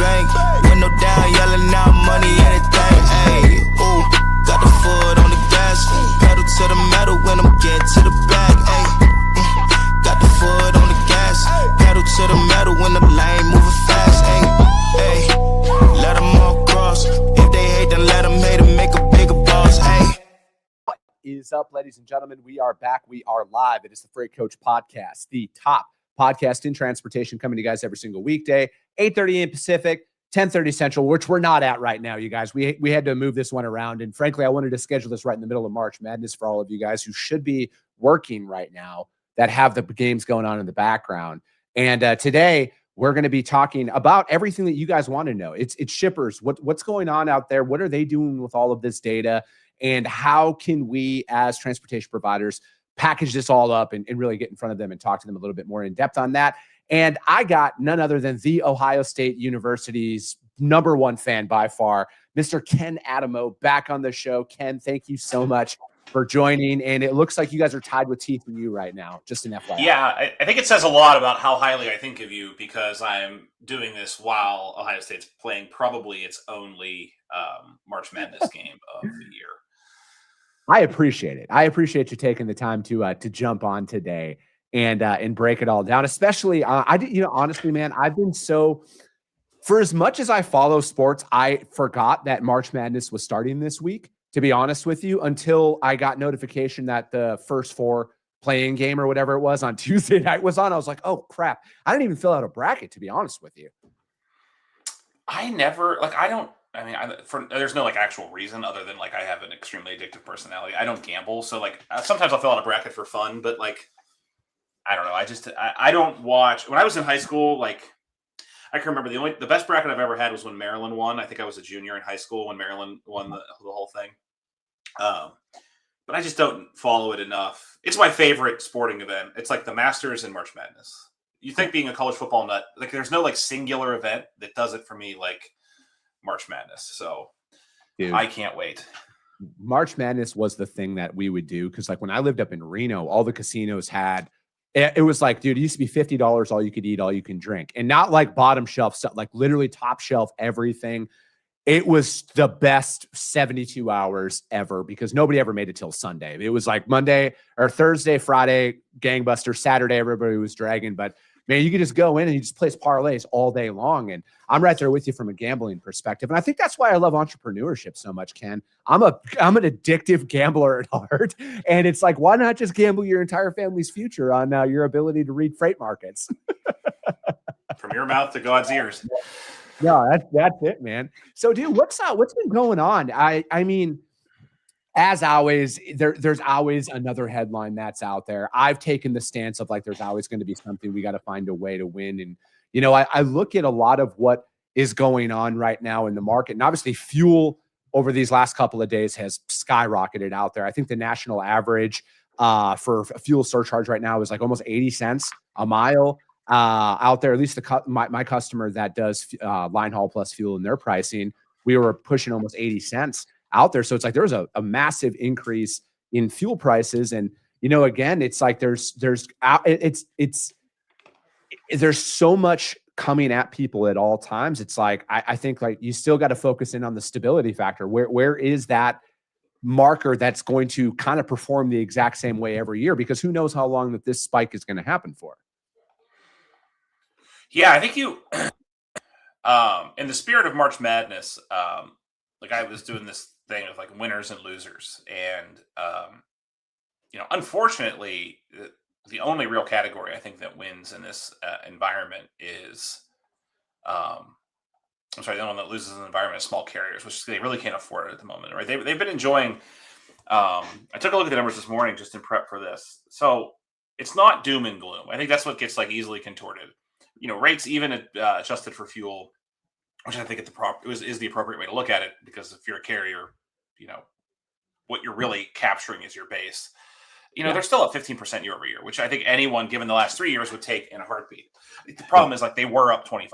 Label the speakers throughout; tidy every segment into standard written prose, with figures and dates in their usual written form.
Speaker 1: drink. Window down, yelling out money, anything. Ayy, ooh, got the foot on the gas. Pedal to the metal when I'm getting to the bag. Ayy, got the foot on the gas. Pedal to the metal when the lane moving fast. Ayy, ayy, let them all cross. If they hate, then let them hate and make a bigger boss. Ayy.
Speaker 2: What is up, ladies and gentlemen? We are back. We are live. It is the Freight Coach Podcast, the top podcast in transportation, coming to you guys every single weekday, 8:30 a.m. Pacific, 10:30 Central, which we're not at right now, you guys. We had to move this one around. And frankly, I wanted to schedule this right in the middle of March Madness for all of you guys who should be working right now that have the games going on in the background. And today, we're going to be talking about everything that you guys want to know. It's shippers. What's going on out there? What are they doing with all of this data? And how can we, as transportation providers, package this all up and really get in front of them and talk to them a little bit more in depth on that? And I got none other than the Ohio State University's #1 fan by far, Mr. Ken Adamo, back on the show. Ken, thank you so much for joining. And it looks like you guys are tied with teeth in you right now, just an FYI.
Speaker 3: Yeah, I think it says a lot about how highly I think of you, because I'm doing this while Ohio State's playing probably its only March Madness game of the year.
Speaker 2: I appreciate it. I appreciate you taking the time to jump on today and break it all down. Especially, honestly, man, I've been for as much as I follow sports, I forgot that March Madness was starting this week, to be honest with you, until I got notification that the first 4 playing game or whatever it was on Tuesday night was on. I was like, oh crap. I didn't even fill out a bracket, to be honest with you.
Speaker 3: There's no actual reason other than I have an extremely addictive personality. I don't gamble. So sometimes I'll fill out a bracket for fun, but I don't know. I don't watch. When I was in high school, I can remember the best bracket I've ever had was when Maryland won. I think I was a junior in high school when Maryland won the whole thing. But I just don't follow it enough. It's my favorite sporting event. It's like the Masters and March Madness. You think being a college football nut, there's no singular event that does it for me like March Madness. So dude, I can't wait.
Speaker 2: March Madness was the thing that we would do because when I lived up in Reno, all the casinos had it was dude, it used to be $50 all you could eat, all you can drink, and not bottom shelf stuff, literally top shelf everything. It was the best 72 hours ever because nobody ever made it till Sunday. It was Monday or Thursday, Friday, gangbuster, Saturday, everybody was dragging, but man, you could just go in and you just place parlays all day long. And I'm right there with you from a gambling perspective. And I think that's why I love entrepreneurship so much, Ken. I'm an addictive gambler at heart. And it's why not just gamble your entire family's future on your ability to read freight markets?
Speaker 3: From your mouth to God's ears.
Speaker 2: No, that's it, man. So, dude, what's been going on? I mean, as always, there's always another headline that's out there. I've taken the stance of there's always going to be something. We got to find a way to win. And, I look at a lot of what is going on right now in the market. And obviously fuel over these last couple of days has skyrocketed out there. I think the national average for a fuel surcharge right now is almost 80 cents a mile out there. At least my customer that does line haul plus fuel in their pricing, we were pushing almost 80 cents out there. So it's there's a massive increase in fuel prices. And, again, it's there's so much coming at people at all times. It's I think you still got to focus in on the stability factor. Where is that marker that's going to kind of perform the exact same way every year? Because who knows how long that this spike is going to happen for.
Speaker 3: Yeah, I think you, in the spirit of March Madness, I was doing this thing of winners and losers. And, unfortunately, the only real category I think that wins in this environment is, the one that loses in the environment is small carriers, which they really can't afford it at the moment, right? They've been enjoying, I took a look at the numbers this morning just in prep for this. So it's not doom and gloom. I think that's what gets easily contorted. Rates even adjusted for fuel, which I think is the appropriate way to look at it, because if you're a carrier, what you're really capturing is your base. They're still up 15% year over year, which I think anyone given the last 3 years would take in a heartbeat. The problem is they were up 25%,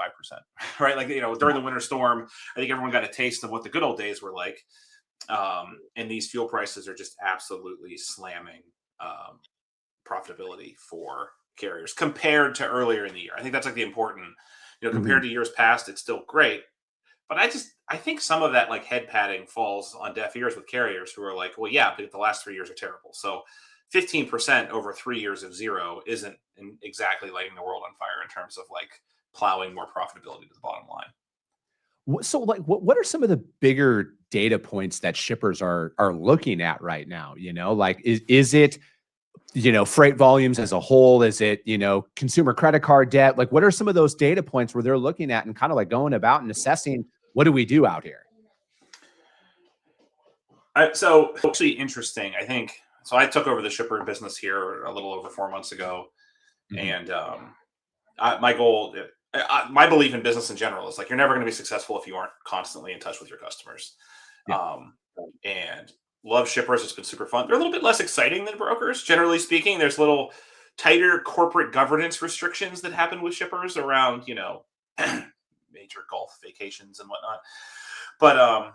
Speaker 3: right? During the winter storm, I think everyone got a taste of what the good old days were like. And these fuel prices are just absolutely slamming profitability for carriers compared to earlier in the year. I think that's the important compared to years past, it's still great. But I think some of that like head padding falls on deaf ears with carriers who are like, well, yeah, but the last 3 years are terrible. So 15% over 3 years of zero isn't exactly lighting the world on fire in terms of like plowing more profitability to the bottom line.
Speaker 2: So like what are some of the bigger data points that shippers are looking at right now? Like is it, freight volumes as a whole? Is it, consumer credit card debt? Like what are some of those data points where they're looking at and kind of like going about and assessing what do we do out here?
Speaker 3: So actually interesting. I think so. I took over the shipper business here a little over 4 months ago, and my goal, my belief in business in general is like you're never going to be successful if you aren't constantly in touch with your customers.
Speaker 2: Yeah.
Speaker 3: And love shippers. It's been super fun. They're a little bit less exciting than brokers, generally speaking. There's little tighter corporate governance restrictions that happen with shippers around, major Gulf vacations and whatnot. But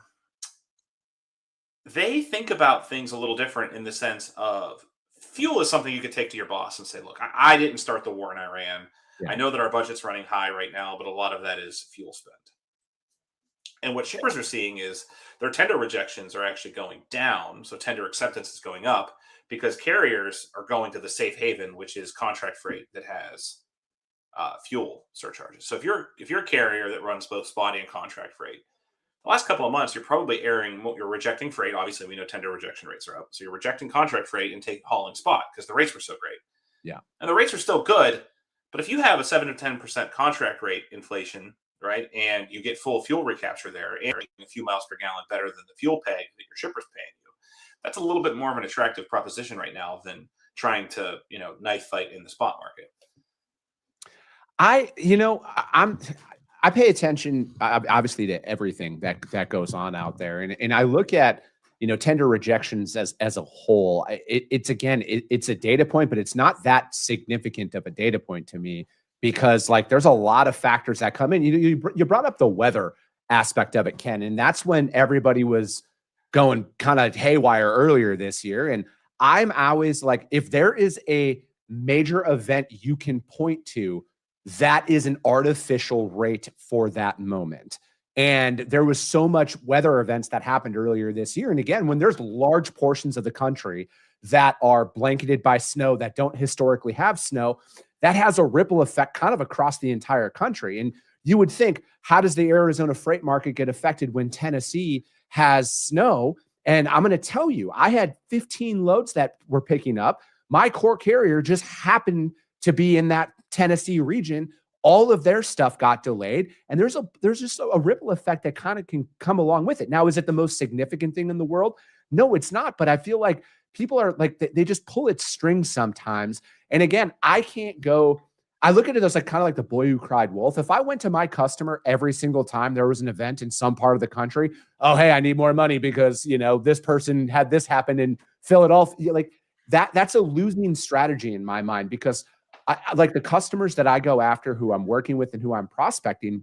Speaker 3: they think about things a little different in the sense of fuel is something you could take to your boss and say, look, I didn't start the war in Iran. Yeah. I know that our budget's running high right now, but a lot of that is fuel spend. And what shippers are seeing is their tender rejections are actually going down. So tender acceptance is going up because carriers are going to the safe haven, which is contract freight that has fuel surcharges. So if you're a carrier that runs both spotty and contract freight, the last couple of months, you're probably you're rejecting freight. Obviously, we know tender rejection rates are up. So you're rejecting contract freight and hauling spot because the rates were so great.
Speaker 2: Yeah. And
Speaker 3: the rates are still good. But if you have a 7 to 10% contract rate inflation, right, and you get full fuel recapture there and a few miles per gallon better than the fuel peg that your shipper's paying you, that's a little bit more of an attractive proposition right now than trying to, knife fight in the spot market.
Speaker 2: I pay attention, obviously, to everything that goes on out there, and I look at tender rejections as a whole. It's a data point, but it's not that significant of a data point to me because like there's a lot of factors that come in. You brought up the weather aspect of it, Ken, and that's when everybody was going kind of haywire earlier this year. And I'm always like, if there is a major event you can point to, that is an artificial rate for that moment. And there was so much weather events that happened earlier this year. And again, when there's large portions of the country that are blanketed by snow that don't historically have snow, that has a ripple effect kind of across the entire country. And you would think, how does the Arizona freight market get affected when Tennessee has snow? And I'm going to tell you, I had 15 loads that were picking up. My core carrier just happened to be in that Tennessee region. All of their stuff got delayed, and there's just a ripple effect that kind of can come along with it. Now, is it the most significant thing in the world? No, it's not. But I feel like people are like, they just pull its strings sometimes. And again, I look at it as like kind of like the boy who cried wolf. If I went to my customer every single time there was an event in some part of the country, oh, hey, I need more money because, this person had this happen in Philadelphia, like that's a losing strategy in my mind because I like the customers that I go after who I'm working with and who I'm prospecting.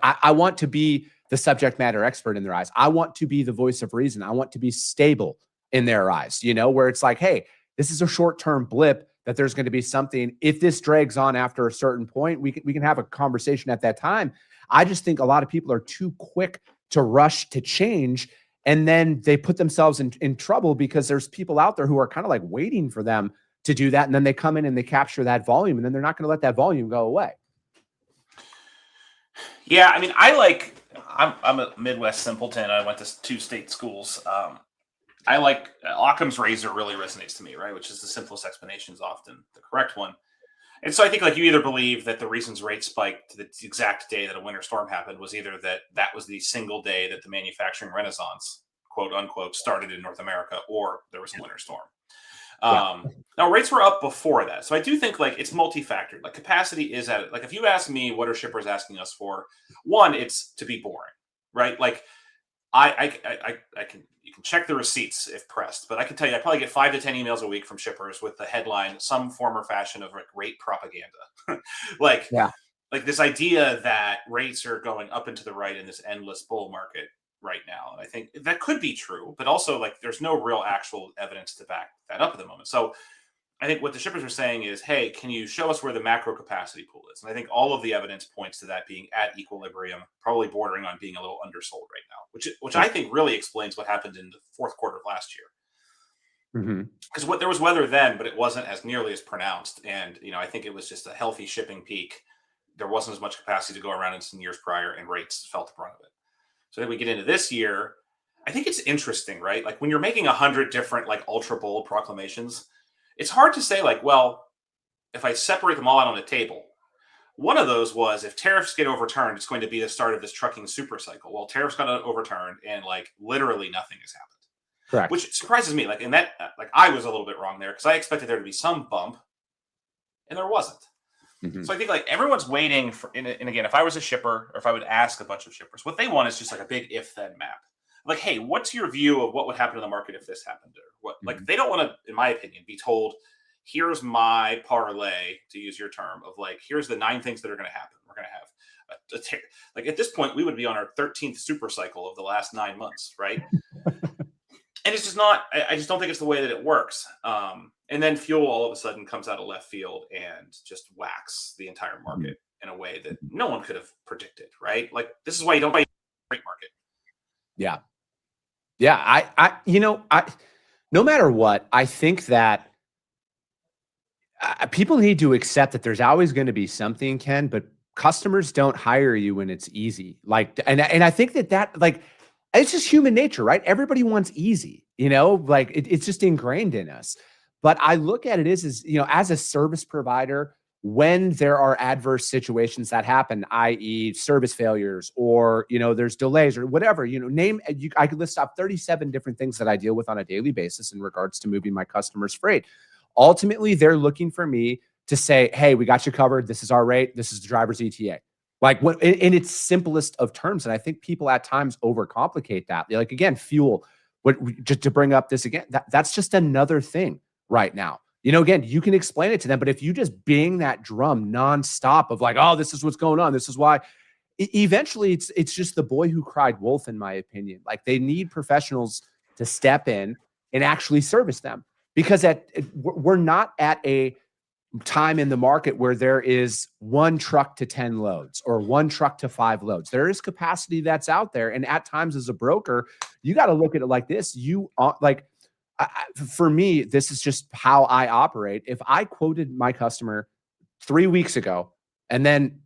Speaker 2: I want to be the subject matter expert in their eyes. I want to be the voice of reason. I want to be stable in their eyes, where it's like, hey, this is a short-term blip that there's going to be something. If this drags on after a certain point, we can have a conversation at that time. I just think a lot of people are too quick to rush to change. And then they put themselves in trouble because there's people out there who are kind of like waiting for them to do that. And then they come in and they capture that volume and then they're not going to let that volume go away.
Speaker 3: Yeah. I mean, I'm a Midwest simpleton. I went to 2 state schools. I like Occam's razor really resonates to me, right? Which is the simplest explanation is often the correct one. And so I think like you either believe that the reasons rates spiked to the exact day that a winter storm happened was either that was the single day that the manufacturing renaissance, quote unquote, started in North America, or there was a winter storm. Now rates were up before that. So I do think like it's multi-factored. Like capacity is at it. Like if you ask me, what are shippers asking us for? One, it's to be boring, right? Like you can check the receipts if pressed, but I can tell you, I probably get 5 to 10 emails a week from shippers with the headline, some form or fashion of like rate propaganda. like this idea that rates are going up and to the right in this endless bull market right now. And I think that could be true, but also like there's no real actual evidence to back that up at the moment. So I think what the shippers are saying is, hey, can you show us where the macro capacity pool is? And I think all of the evidence points to that being at equilibrium, probably bordering on being a little undersold right now, which I think really explains what happened in the fourth quarter of last year. Because there was weather then, but it wasn't as nearly as pronounced. And, I think it was just a healthy shipping peak. There wasn't as much capacity to go around in some years prior, and rates felt the brunt of it. So then we get into this year. I think it's interesting, right? Like when you're making 100 different like ultra bold proclamations, it's hard to say like, well, if I separate them all out on a table, one of those was if tariffs get overturned, it's going to be the start of this trucking super cycle. Well, tariffs got overturned and like literally nothing has happened.
Speaker 2: Correct.
Speaker 3: Which surprises me. Like in that, like I was a little bit wrong there because I expected there to be some bump and there wasn't. So I think like everyone's waiting for, and again, if I was a shipper or if I would ask a bunch of shippers, what they want is just like a big if then map. Like, hey, what's your view of what would happen to the market if this happened? Or what? Like, they don't want to, in my opinion, be told, here's my parlay, to use your term, of like, here's the 9 things that are going to happen. We're going to have like at this point, we would be on our 13th super cycle of the last 9 months, right? And it's just not. I just don't think it's the way that it works. And then fuel all of a sudden comes out of left field and just whacks the entire market in a way that no one could have predicted, right? Like this is why you don't buy a freight market.
Speaker 2: Yeah. I no matter what, I think that people need to accept that there's always going to be something, Ken, but customers don't hire you when it's easy. Like, and I think that like, it's just human nature, right? Everybody wants easy, like it's just ingrained in us. But I look at it as as a service provider, when there are adverse situations that happen, i.e. service failures or, there's delays or whatever, I could list off 37 different things that I deal with on a daily basis in regards to moving my customers' freight. Ultimately, they're looking for me to say, hey, we got you covered. This is our rate. This is the driver's ETA. Like what in its simplest of terms. And I think people at times overcomplicate that. Like, again, fuel, just to bring up this again, that's just another thing right now. Again, you can explain it to them, but if you just bang that drum nonstop of like, oh, this is what's going on, this is why, eventually it's just the boy who cried wolf, in my opinion. Like they need professionals to step in and actually service them, because we're not at a time in the market where there is 1 truck to 10 loads or 1 truck to 5 loads. There is capacity that's out there, and at times as a broker, you got to look at it like this. For me, this is just how I operate. If I quoted my customer 3 weeks ago and then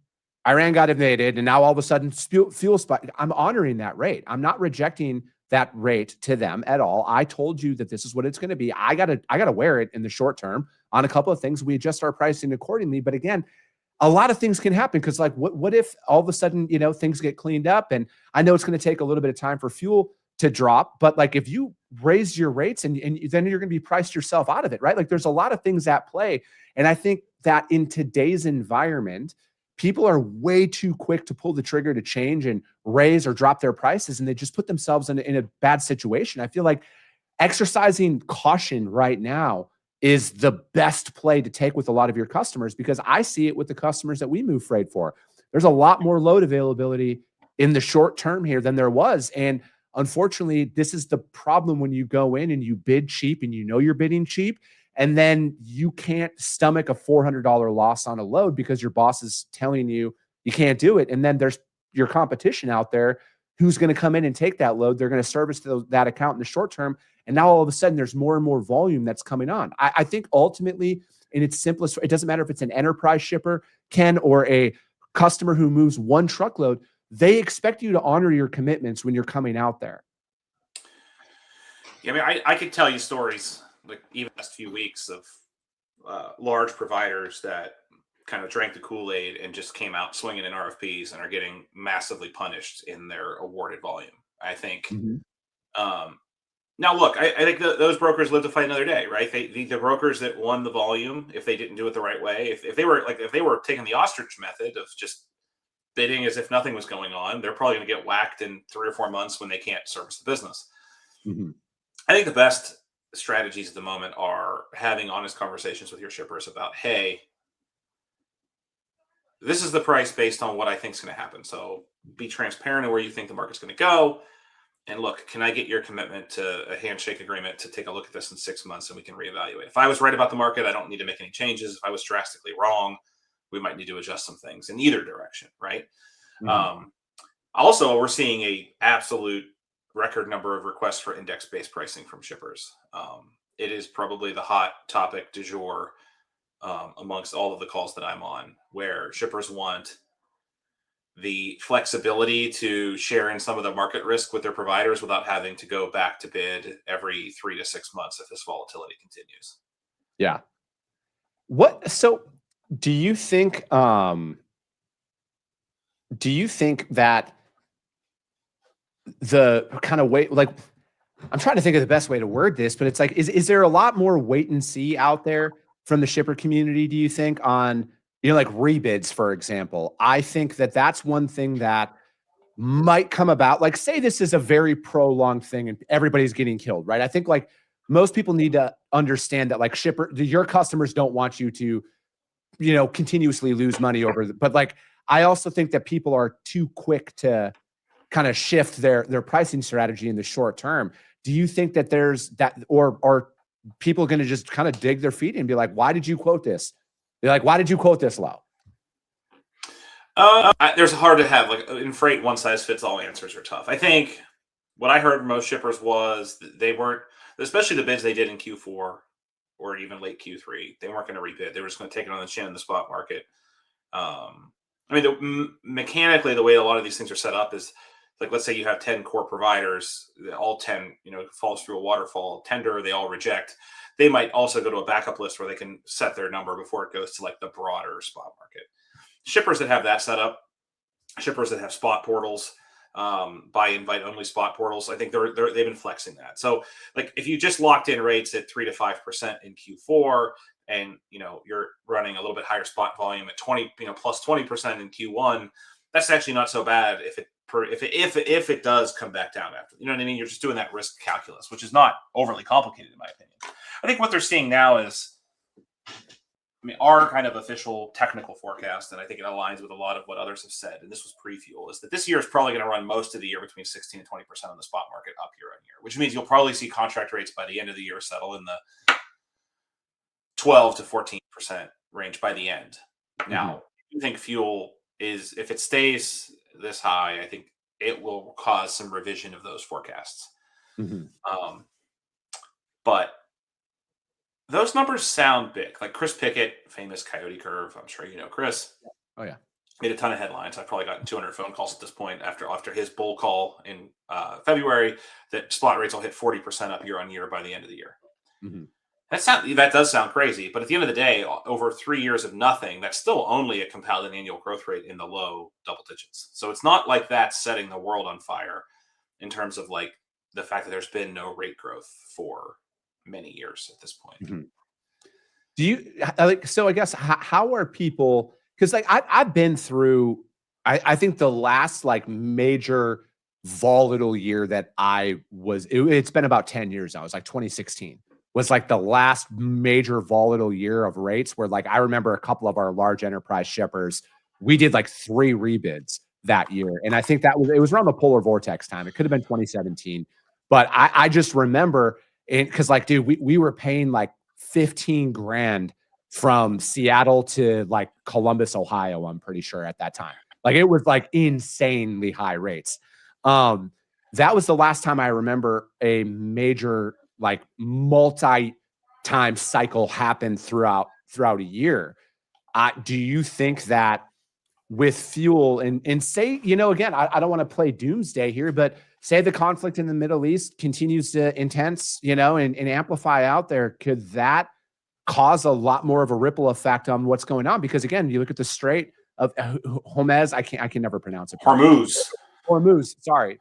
Speaker 2: Iran got invaded and now all of a sudden fuel spike, I'm honoring that rate. I'm not rejecting that rate to them at all. I told you that this is what it's going to be. I gotta wear it in the short term on a couple of things. We adjust our pricing accordingly. But again, a lot of things can happen because like what if all of a sudden, things get cleaned up, and I know it's going to take a little bit of time for fuel to drop, but like if you raise your rates and then you're going to be priced yourself out of it, right? Like there's a lot of things at play. And I think that in today's environment, people are way too quick to pull the trigger to change and raise or drop their prices, and they just put themselves in a bad situation. I feel like exercising caution right now is the best play to take with a lot of your customers, because I see it with the customers that we move freight for. There's a lot more load availability in the short term here than there was. And unfortunately, this is the problem when you go in and you bid cheap and you're bidding cheap, and then you can't stomach a $400 loss on a load because your boss is telling you you can't do it. And then there's your competition out there who's going to come in and take that load. They're going to service that account in the short term. And now all of a sudden there's more and more volume that's coming on. I think ultimately, in its simplest, it doesn't matter if it's an enterprise shipper, Ken, or a customer who moves 1 truckload. They expect you to honor your commitments when you're coming out there.
Speaker 3: Yeah, I mean, I could tell you stories like even last few weeks of large providers that kind of drank the Kool-Aid and just came out swinging in RFPs and are getting massively punished in their awarded volume. I think. Now, look, I think those brokers live to fight another day, right? The brokers that won the volume, if they didn't do it the right way, if they were taking the ostrich method of just bidding as if nothing was going on, they're probably going to get whacked in 3 or 4 months when they can't service the business. I think the best strategies at the moment are having honest conversations with your shippers about, hey, this is the price based on what I think is going to happen. So be transparent on where you think the market's going to go. and look, can I get your commitment to a handshake agreement to take a look at this in 6 months and we can reevaluate? If I was right about the market, I don't need to make any changes. If I was drastically wrong, we might need to adjust some things in either direction, right? Also, we're seeing a absolute record number of requests for index-based pricing from shippers. It is probably the hot topic du jour amongst all of the calls that I'm on, where shippers want the flexibility to share in some of the market risk with their providers without having to go back to bid every 3 to 6 months if this volatility continues.
Speaker 2: Yeah. So do you think that the kind of wait, like, I'm trying to think of the best way to word this, but it's like, is there a lot more wait and see out there from the shipper community, do you think, on, like rebids, for example? I think that that's one thing that might come about. Like, say this is a very prolonged thing and everybody's getting killed, right? I think like most people need to understand that like your customers don't want you to, continuously lose money but like, I also think that people are too quick to kind of shift their pricing strategy in the short term. Do you think that there's that, or are people going to just kind of dig their feet and be like, why did you quote this? They're like, why did you quote this low?
Speaker 3: There's hard to have, like, in freight, one size fits all answers are tough. I think what I heard from most shippers was they weren't, especially the bids they did in Q4 or even late Q3, they weren't going to rebid. They were just going to take it on the chin in the spot market. Mechanically, the way a lot of these things are set up is, like, let's say you have 10 core providers, all 10, falls through a waterfall tender, they all reject. They might also go to a backup list where they can set their number before it goes to like the broader spot market. Shippers that have that set up, shippers that have spot portals, buy invite only spot portals, I think they've been flexing that. So like if you just locked in rates at 3 to 5% in Q4 and you're running a little bit higher spot volume at 20, plus 20% in Q1, that's actually not so bad if it does come back down after. You know what I mean? You're just doing that risk calculus, which is not overly complicated in my opinion. I think what they're seeing now is, our kind of official technical forecast, and I think it aligns with a lot of what others have said, and this was pre-fuel, is that this year is probably going to run most of the year between 16 and 20% on the spot market up year on year, which means you'll probably see contract rates by the end of the year settle in the 12 to 14% range by the end. Now, I think fuel is, if it stays this high, I think it will cause some revision of those forecasts. But those numbers sound big. Like Chris Pickett, famous Coyote Curve. I'm sure you know Chris.
Speaker 2: Oh yeah,
Speaker 3: made a ton of headlines. I've probably gotten 200 phone calls at this point after his bull call in February that spot rates will hit 40% up year on year by the end of the year. That does sound crazy, but at the end of the day, over 3 years of nothing, that's still only a compounded annual growth rate in the low double digits. So it's not like that's setting the world on fire in terms of like the fact that there's been no rate growth for many years at this point.
Speaker 2: Do you like, so I guess how are people, because like I've been through, I think the last like major volatile year that it's been about 10 years now. It was like 2016 was like the last major volatile year of rates where like I remember a couple of our large enterprise shippers, we did like 3 rebids that year. And I think it was around the polar vortex time. It could have been 2017, but I just remember because like, dude, we were paying like 15 grand from Seattle to like Columbus, Ohio, I'm pretty sure at that time. Like it was like insanely high rates. That was the last time I remember a major like multi-time cycle happened throughout a year. Do you think that with fuel and say, again, I don't want to play doomsday here, but say the conflict in the Middle East continues to intense, and amplify out there, could that cause a lot more of a ripple effect on what's going on? Because again, you look at the Strait of Hormuz, I can never pronounce it. Hormuz, sorry.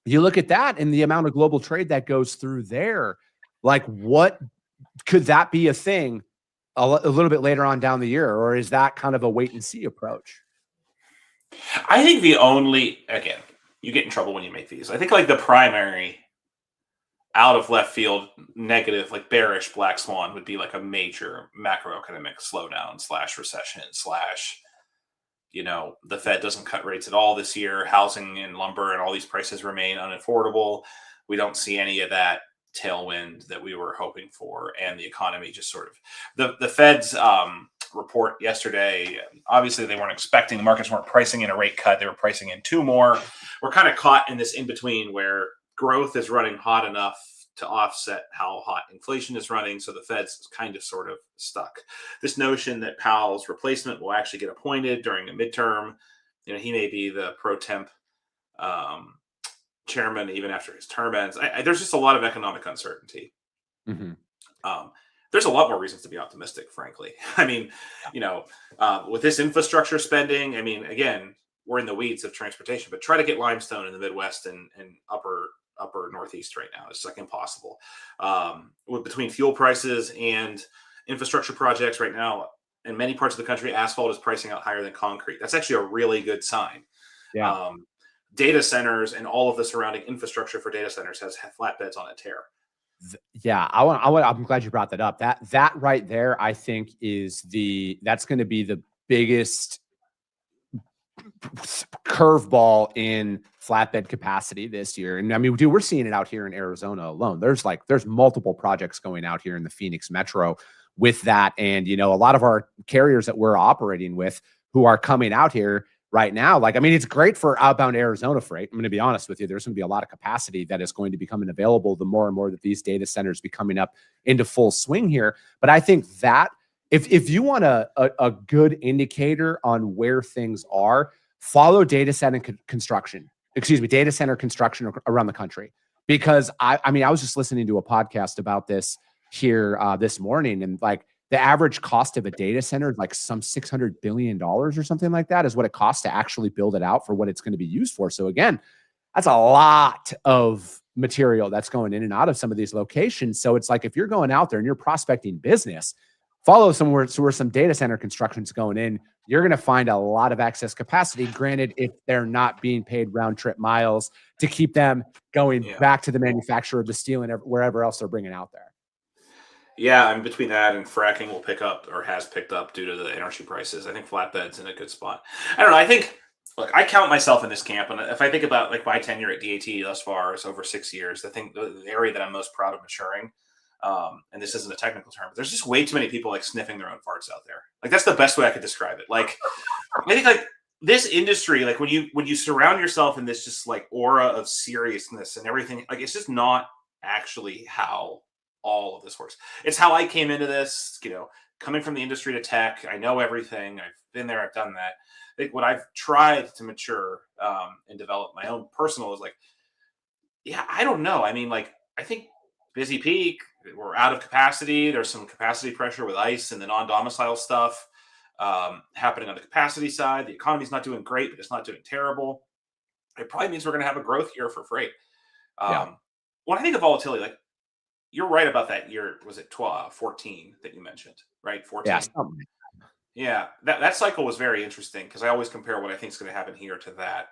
Speaker 2: You look at that and the amount of global trade that goes through there, like what could that be a thing a little bit later on down the year, or is that kind of a wait and see approach?
Speaker 3: I think again, you get in trouble when you make these. I think like the primary out of left field negative, like bearish black swan would be like a major macroeconomic slowdown / recession / the Fed doesn't cut rates at all this year. Housing and lumber and all these prices remain unaffordable. We don't see any of that tailwind that we were hoping for, and the economy just sort of the Fed's report yesterday. Obviously, they weren't expecting, the markets weren't pricing in a rate cut; they were pricing in two more. We're kind of caught in this in between where growth is running hot enough to offset how hot inflation is running, so the Fed's kind of sort of stuck. This notion that Powell's replacement will actually get appointed during a midterm, he may be the pro temp chairman even after his term ends. There's just a lot of economic uncertainty.
Speaker 2: Mm-hmm.
Speaker 3: There's a lot more reasons to be optimistic, frankly. I mean, with this infrastructure spending, again, we're in the weeds of transportation, but try to get limestone in the Midwest and upper Northeast right now. It's like impossible. Between fuel prices and infrastructure projects right now, in many parts of the country, asphalt is pricing out higher than concrete. That's actually a really good sign.
Speaker 2: Yeah.
Speaker 3: Data centers and all of the surrounding infrastructure for data centers has flatbeds on a tear.
Speaker 2: Yeah, I'm glad you brought that up. That right there, I think that's going to be the biggest curveball in flatbed capacity this year. And dude, we're seeing it out here in Arizona alone. There's multiple projects going out here in the Phoenix metro with that. And, a lot of our carriers that we're operating with who are coming out here right now, it's great for outbound Arizona freight. I'm going to be honest with you. There's going to be a lot of capacity that is going to be becoming available the more and more that these data centers be coming up into full swing here. But I think that if you want a good indicator on where things are, follow data center construction around the country. Because I was just listening to a podcast about this here this morning, and the average cost of a data center is like some $600 billion or something like that is what it costs to actually build it out for what it's going to be used for. So again, that's a lot of material that's going in and out of some of these locations. So it's like, if you're going out there and you're prospecting business, follow somewhere where some data center construction's going in, you're going to find a lot of excess capacity. Granted, if they're not being paid round trip miles to keep them going back to the manufacturer of the steel and wherever else they're bringing out there.
Speaker 3: Yeah, between that and fracking will pick up, or has picked up, due to the energy prices. I think flatbed's in a good spot. I don't know. I think, look, I count myself in this camp, and if I think about my tenure at DAT thus far, it's over 6 years. I think the area that I'm most proud of maturing, and this isn't a technical term, but there's just way too many people sniffing their own farts out there. That's the best way I could describe it. I think this industry, when you surround yourself in this just aura of seriousness and everything, it's just not actually how all of this works. It's how I came into this, coming from the industry to tech. I know everything. I've been there. I've done that. I think what I've tried to mature and develop my own personal is I don't know. I think busy peak, we're out of capacity. There's some capacity pressure with ICE and the non-domicile stuff happening on the capacity side. The economy's not doing great, but it's not doing terrible. It probably means we're going to have a growth year for freight. When I think of volatility, you're right about that year. Was it 14 that you mentioned, right? 14. Yeah. That cycle was very interesting because I always compare what I think is going to happen here to that.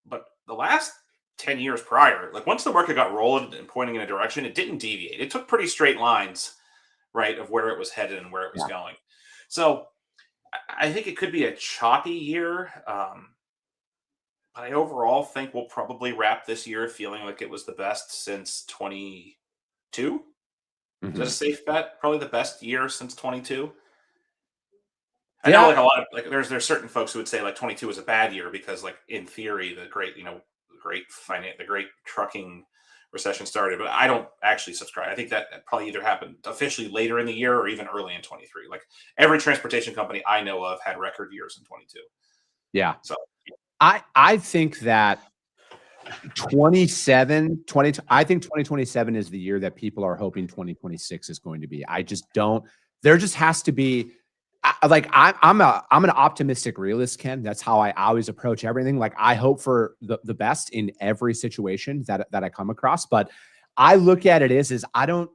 Speaker 3: But the last 10 years prior, once the market got rolling and pointing in a direction, it didn't deviate. It took pretty straight lines, right, of where it was headed and where it was going. So I think it could be a choppy year. But I overall think we'll probably wrap this year feeling like it was the best since 22. Mm-hmm. Is that a safe bet? Probably the best year since 22. I know a lot of there's certain folks who would say 22 was a bad year because in theory the great trucking recession started, but I don't actually subscribe. I think that probably either happened officially later in the year or even early in 23. Every transportation company I know of had record years in 22.
Speaker 2: Yeah.
Speaker 3: So
Speaker 2: I think that 2027 is the year that people are hoping 2026 is going to be. I just don't. There just has to be. I'm an optimistic realist, Ken. That's how I always approach everything. I hope for the best in every situation that I come across. But I look at it as I'm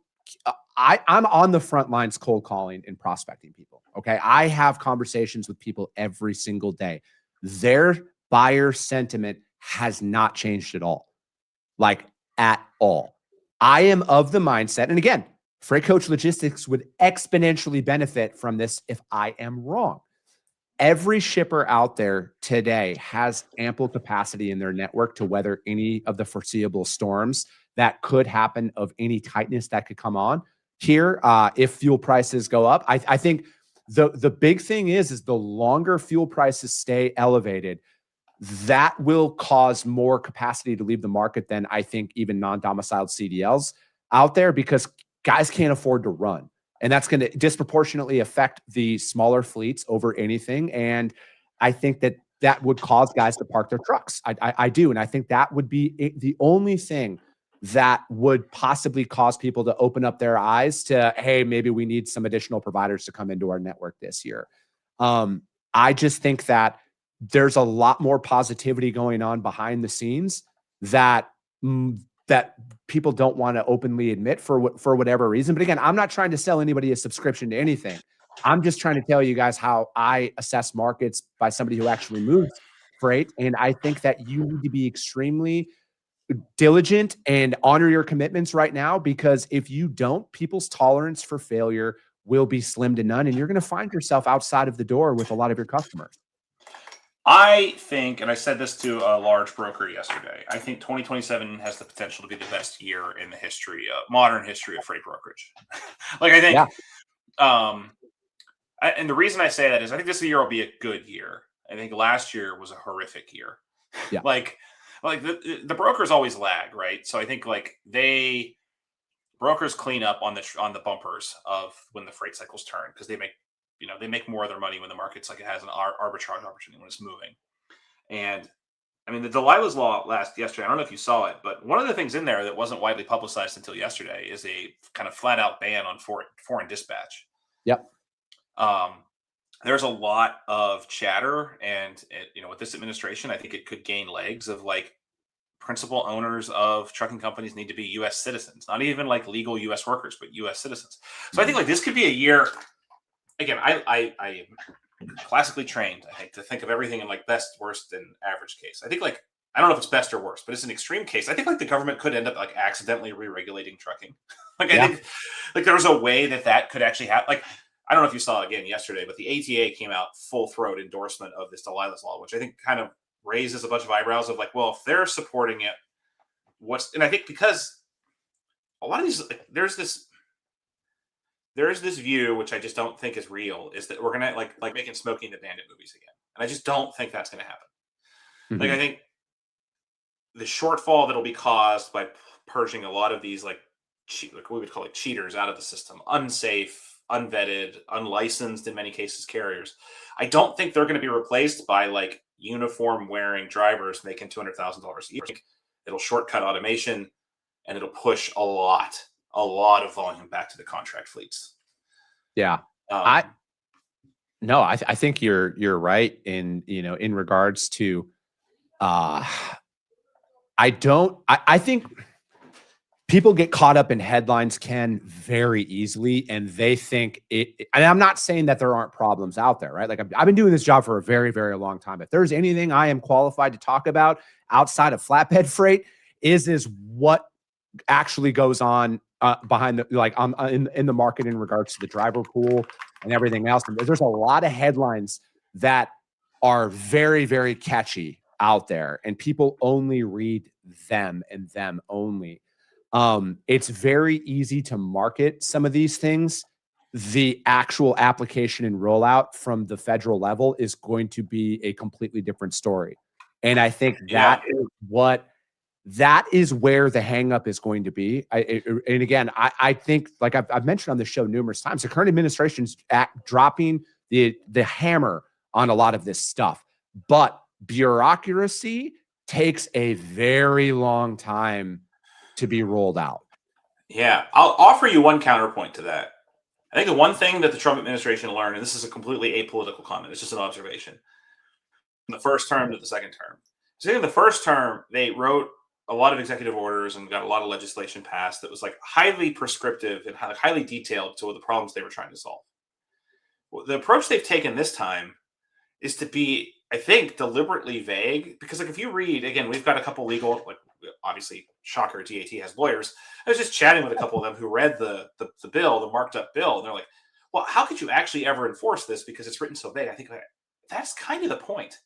Speaker 2: on the front lines cold calling and prospecting people. Okay. I have conversations with people every single day. Their buyer sentiment has not changed at all. At all. I am of the mindset, and again, Freight Coach Logistics would exponentially benefit from this if I am wrong. every shipper out there today has ample capacity in their network to weather any of the foreseeable storms that could happen of any tightness that could come on here if fuel prices go up. I think the big thing is the longer fuel prices stay elevated, that will cause more capacity to leave the market than I think even non-domiciled CDLs out there, because guys can't afford to run. And that's going to disproportionately affect the smaller fleets over anything. And I think that would cause guys to park their trucks. I do. And I think that would be the only thing that would possibly cause people to open up their eyes to, hey, maybe we need some additional providers to come into our network this year. I just think that there's a lot more positivity going on behind the scenes that that people don't want to openly admit for whatever reason. But again, I'm not trying to sell anybody a subscription to anything. I'm just trying to tell you guys how I assess markets by somebody who actually moves freight. And I think that you need to be extremely diligent and honor your commitments right now, because if you don't, people's tolerance for failure will be slim to none. And you're going to find yourself outside of the door with a lot of your customers.
Speaker 3: I think, and I said this to a large broker yesterday, I think 2027 has the potential to be the best year in the history, modern history of freight brokerage. Like, I think, and the reason I say that is I think this year will be a good year. I think last year was a horrific year.
Speaker 2: Yeah.
Speaker 3: like the brokers always lag, right? So I think brokers clean up on the bumpers of when the freight cycles turn, because they make more of their money when the market's it has an arbitrage opportunity when it's moving. And I mean, the Delilah's Law yesterday, I don't know if you saw it, but one of the things in there that wasn't widely publicized until yesterday is a kind of flat out ban on foreign dispatch.
Speaker 2: Yep.
Speaker 3: There's a lot of chatter, and with this administration, I think it could gain legs of principal owners of trucking companies need to be U.S. citizens, not even legal U.S. workers, but U.S. citizens. So I think this could be a year. Again, I am classically trained, I think, to think of everything in best, worst, and average case. I think I don't know if it's best or worst, but it's an extreme case. I think the government could end up accidentally re-regulating trucking. I think there was a way that could actually happen. I don't know if you saw again yesterday, but the ATA came out full throat endorsement of this Delilah's Law, which I think kind of raises a bunch of eyebrows of well, if they're supporting it, and I think because a lot of these, there's this view, which I just don't think is real, is that we're going to like making Smokey and the Bandit movies again. And I just don't think that's going to happen. Mm-hmm. I think the shortfall that'll be caused by purging a lot of these what we would call cheaters out of the system, unsafe, unvetted, unlicensed in many cases carriers. I don't think they're going to be replaced by uniform wearing drivers making $200,000 a year. It'll shortcut automation, and it'll push a lot of volume back to the contract fleets. Yeah.
Speaker 2: I think you're right in regards to I think people get caught up in headlines, Ken, very easily, and they think it. And I'm not saying that there aren't problems out there, right? I've been doing this job for a very, very long time. If there's anything I am qualified to talk about outside of flatbed freight, is what actually goes on behind the in the market in regards to the driver pool and everything else. And there's a lot of headlines that are very, very catchy out there, and people only read them and them only. It's very easy to market some of these things. The actual application and rollout from the federal level is going to be a completely different story. And I think that is where the hangup is going to be. And again, I think, I've mentioned on the show numerous times, the current administration's dropping the hammer on a lot of this stuff, but bureaucracy takes a very long time to be rolled out.
Speaker 3: Yeah, I'll offer you one counterpoint to that. I think the one thing that the Trump administration learned, and this is a completely apolitical comment, it's just an observation, from the first term to the second term. So I think in the first term, they wrote a lot of executive orders and got a lot of legislation passed that was highly prescriptive and highly detailed to the problems they were trying to solve. Well, the approach they've taken this time is to be, I think, deliberately vague, because if you read, again, we've got a couple legal, obviously, shocker, DAT has lawyers. I was just chatting with a couple of them who read the bill, the marked up bill, and they're like, well, how could you actually ever enforce this because it's written so vague? I think that's kind of the point.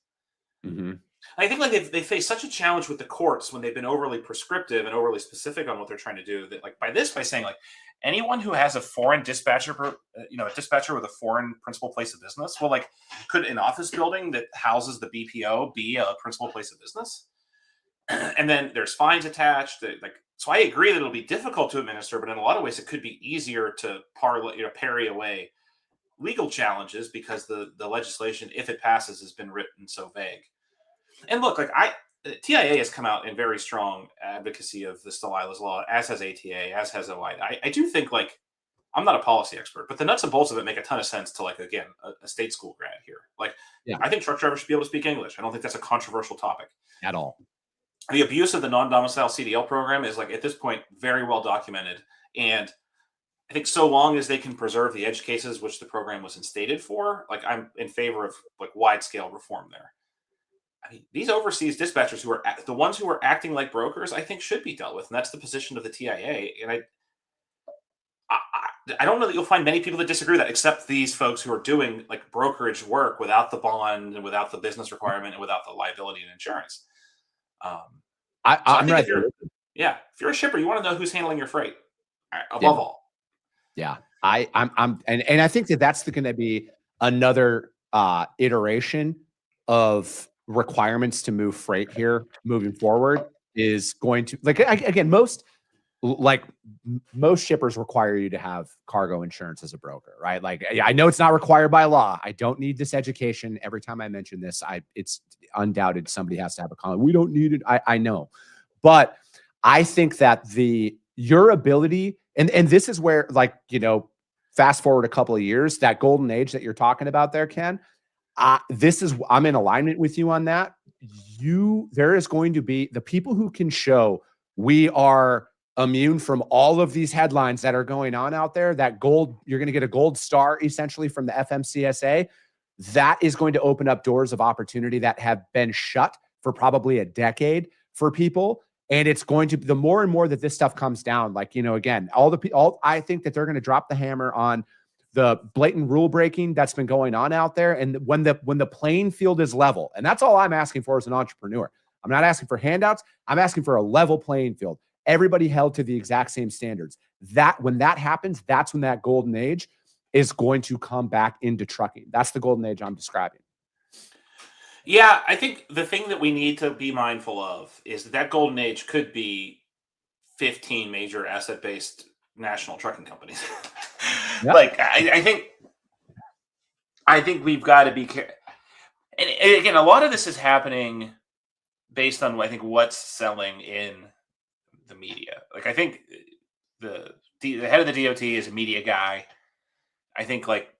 Speaker 2: Mm-hmm.
Speaker 3: I think like they face such a challenge with the courts when they've been overly prescriptive and overly specific on what they're trying to do, that like by saying like anyone who has a foreign dispatcher, a dispatcher with a foreign principal place of business, well, like could an office building that houses the BPO be a principal place of business? And then there's fines attached. So I agree that it'll be difficult to administer, but in a lot of ways it could be easier to parry away legal challenges because the legislation, if it passes, has been written so vague. And look, like TIA has come out in very strong advocacy of the Delilah's Law, as has ATA, as has OI. I do think, like, I'm not a policy expert, but the nuts and bolts of it make a ton of sense to, like, again, a state school grad here. Like, yeah. I think truck drivers should be able to speak English. I don't think that's a controversial topic
Speaker 2: at all.
Speaker 3: The abuse of the non-domicile CDL program is, like, at this point, very well documented. And I think so long as they can preserve the edge cases, which the program was instated for, like, I'm in favor of, like, wide-scale reform there. I mean, these overseas dispatchers who are the ones who are acting like brokers, I think should be dealt with. And that's the position of the TIA. And I don't know that you'll find many people that disagree with that, except these folks who are doing like brokerage work without the bond and without the business requirement and without the liability and insurance.
Speaker 2: I'm right.
Speaker 3: If you're a shipper, you want to know who's handling your freight above all.
Speaker 2: Yeah. And I think that's going to be another iteration of requirements to move freight here moving forward is going to, like, again, most shippers require you to have cargo insurance as a broker, right? Like, I know it's not required by law. I don't need this education. Every time I mention this, it's undoubted somebody has to have a comment. We don't need it. I know, but I think that your ability, and this is where, like, fast forward a couple of years, that golden age that you're talking about there, Ken, I'm in alignment with you on that. There is going to be the people who can show we are immune from all of these headlines that are going on out there. You're going to get a gold star essentially from the FMCSA. That is going to open up doors of opportunity that have been shut for probably a decade for people. And it's going to, the more and more that this stuff comes down, like, again, I think that they're going to drop the hammer on the blatant rule breaking that's been going on out there. And when the playing field is level, and that's all I'm asking for as an entrepreneur. I'm not asking for handouts. I'm asking for a level playing field. Everybody held to the exact same standards. When that happens, that's when that golden age is going to come back into trucking. That's the golden age I'm describing.
Speaker 3: Yeah, I think the thing that we need to be mindful of is that golden age could be 15 major asset-based national trucking companies. Yep. Like, I think we've got to be careful. And again, a lot of this is happening based on, I think, what's selling in the media. Like, I think the head of the DOT is a media guy. I think, like,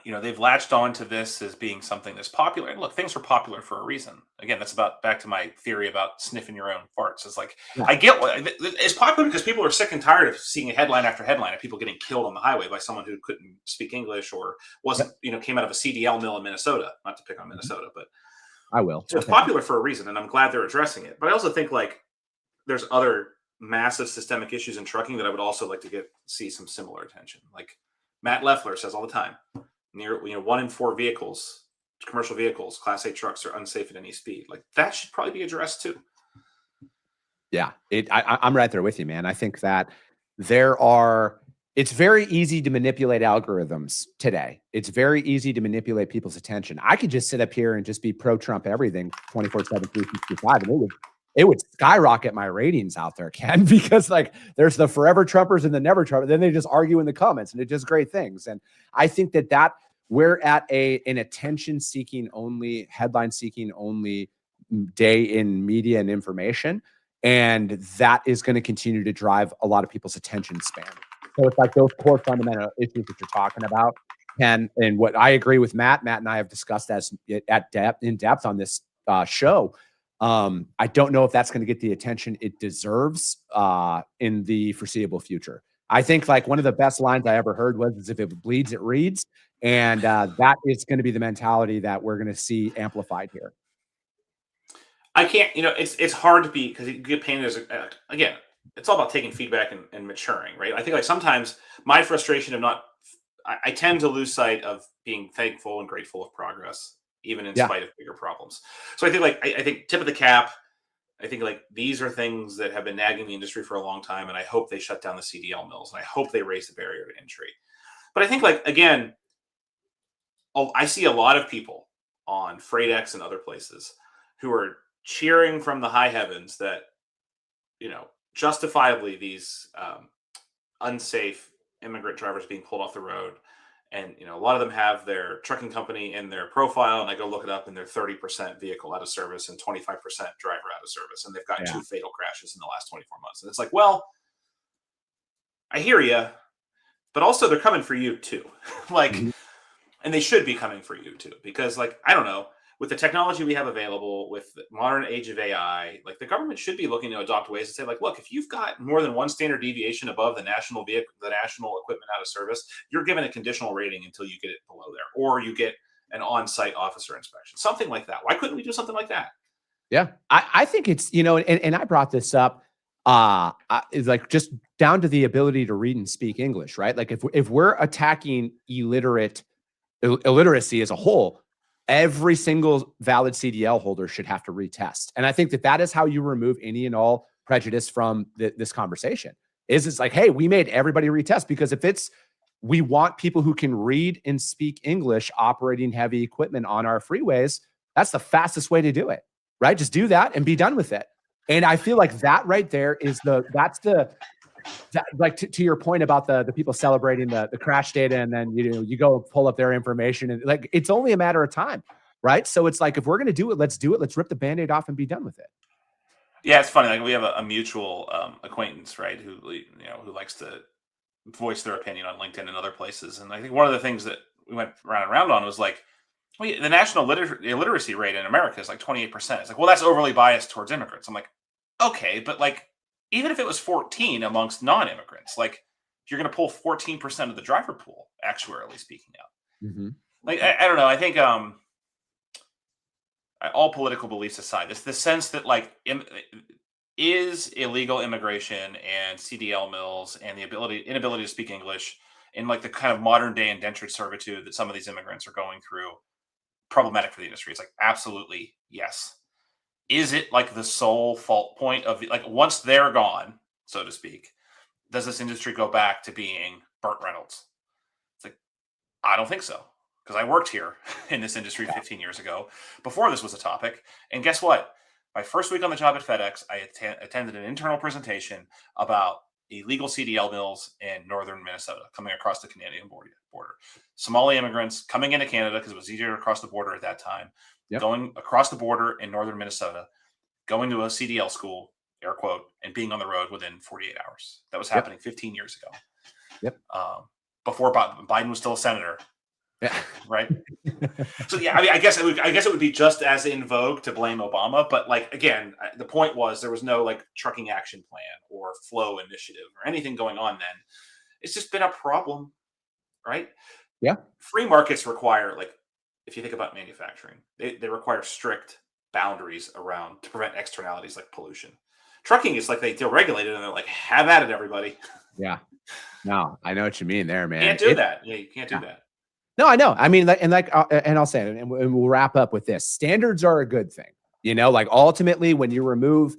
Speaker 3: they've latched on to this as being something that's popular. And look, things are popular for a reason. Again, that's back to my theory about sniffing your own farts. It's like, yeah. I get it's popular because people are sick and tired of seeing headline after headline of people getting killed on the highway by someone who couldn't speak English or wasn't, came out of a CDL mill in Minnesota. Not to pick on Minnesota, but
Speaker 2: I will.
Speaker 3: So it's popular for a reason, and I'm glad they're addressing it. But I also think, like, there's other massive systemic issues in trucking that I would also like to see some similar attention. Like Matt Leffler says all the time, 1 in 4 vehicles, commercial vehicles, Class 8 trucks are unsafe at any speed. Like, that should probably be addressed too.
Speaker 2: Yeah, I'm right there with you, man. I think that it's very easy to manipulate algorithms today. It's very easy to manipulate people's attention. I could just sit up here and just be pro-Trump everything 24/7, 365, and it would skyrocket my ratings out there, Ken, because, like, there's the forever Trumpers and the never Trumpers. Then they just argue in the comments, and it does great things. And I think that we're at an attention-seeking only, headline-seeking only day in media and information, and that is going to continue to drive a lot of people's attention span. So it's like those core fundamental issues that you're talking about, and what I agree with Matt. Matt and I have discussed in depth on this show. I don't know if that's going to get the attention it deserves in the foreseeable future. I think, like, one of the best lines I ever heard was, if it bleeds, it reads. And that is going to be the mentality that we're going to see amplified here.
Speaker 3: I can't, it's hard to be, because you get painted as, again, it's all about taking feedback and maturing, right? I think, like, sometimes my frustration of not I tend to lose sight of being thankful and grateful of progress, even in spite of bigger problems. So I think I think tip of the cap. I think like these are things that have been nagging the industry for a long time, and I hope they shut down the CDL mills, and I hope they raise the barrier to entry. But I think again, I see a lot of people on FreightX and other places who are cheering from the high heavens that, justifiably these unsafe immigrant drivers being pulled off the road. And, a lot of them have their trucking company in their profile, and I go look it up, and they're 30% vehicle out of service and 25% driver out of service. And they've got 2 fatal crashes in the last 24 months. And it's like, well, I hear you, but also they're coming for you too. And they should be coming for you too, because I don't know, with the technology we have available, with the modern age of AI, the government should be looking to adopt ways to say, look, if you've got more than one standard deviation above the national equipment out of service, you're given a conditional rating until you get it below there, or you get an on-site officer inspection, something like that. Why couldn't we do something like that?
Speaker 2: Yeah, I think it's, and I brought this up, it's just down to the ability to read and speak English, right? If we're attacking illiteracy as a whole, every single valid CDL holder should have to retest. And I think that is how you remove any and all prejudice from this conversation. It's like, hey, we made everybody retest, because we want people who can read and speak English operating heavy equipment on our freeways. That's the fastest way to do it, right? Just do that and be done with it. And I feel like that right there is to your point about the people celebrating the crash data, and then you go pull up their information, and it's only a matter of time, right? So it's if we're going to do it, let's do it. Let's rip the Band-Aid off and be done with it.
Speaker 3: Yeah, it's funny. We have a mutual acquaintance, right, who likes to voice their opinion on LinkedIn and other places. And I think one of the things that we went round and round on was the national illiteracy rate in America is 28%. It's well, that's overly biased towards immigrants. I'm like, okay, but even if it was 14 amongst non-immigrants, you're going to pull 14% of the driver pool, actuarially speaking, out.
Speaker 2: Mm-hmm.
Speaker 3: I don't know. I think all political beliefs aside, the sense that is illegal immigration and CDL mills and the inability to speak English in the kind of modern day indentured servitude that some of these immigrants are going through problematic for the industry. It's absolutely yes. Is it the sole fault point of once they're gone, so to speak, does this industry go back to being Burt Reynolds? It's I don't think so, because I worked here in this industry 15 years ago before this was a topic. And guess what? My first week on the job at FedEx, I attended an internal presentation about illegal CDL mills in northern Minnesota coming across the Canadian border. Somali immigrants coming into Canada because it was easier to cross the border at that time. Yep. Going across the border in northern Minnesota, going to a CDL school, air quote, and being on the road within 48 hours. That was happening 15 years ago.
Speaker 2: Yep.
Speaker 3: Before Biden was still a senator.
Speaker 2: Yeah.
Speaker 3: Right. So yeah, I guess it would be just as in vogue to blame Obama, but again, the point was there was no trucking action plan or flow initiative or anything going on then. It's just been a problem, right?
Speaker 2: Yeah. Free
Speaker 3: markets require if you think about manufacturing, they require strict boundaries around to prevent externalities like pollution. Trucking is they're regulated and they're have at it, everybody.
Speaker 2: Yeah. No, I know what you mean there, man.
Speaker 3: You can't do that. Yeah, you can't do that.
Speaker 2: No, I know. I mean, and I'll say it, and we'll wrap up with this. Standards are a good thing. Ultimately, when you remove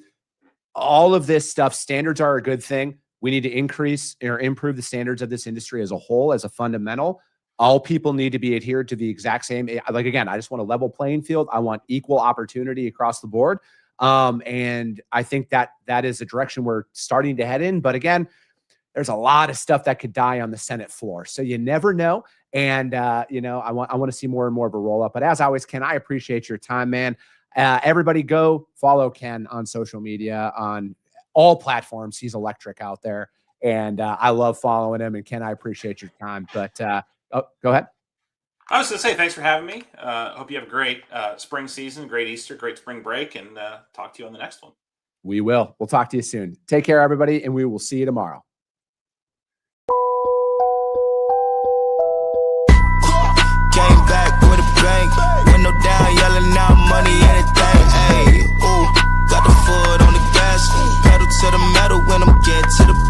Speaker 2: all of this stuff, standards are a good thing. We need to increase or improve the standards of this industry as a whole, as a fundamental. All people need to be adhered to the exact same. Again, I just want a level playing field. I want equal opportunity across the board. And I think that is a direction we're starting to head in. But again, there's a lot of stuff that could die on the Senate floor. So you never know. And, I want to see more and more of a roll up. But as always, Ken, I appreciate your time, man. Everybody go follow Ken on social media, on all platforms. He's electric out there. And I love following him. And Ken, I appreciate your time. But go ahead.
Speaker 3: I was going to say, thanks for having me. Hope you have a great spring season, great Easter, great spring break, and talk to you on the next one.
Speaker 2: We will. We'll talk to you soon. Take care, everybody, and we will see you tomorrow.
Speaker 1: Came back with a bang, window down, yelling out money, anything. Hey, ooh, got the foot on the gas, pedal to the metal when I'm getting to the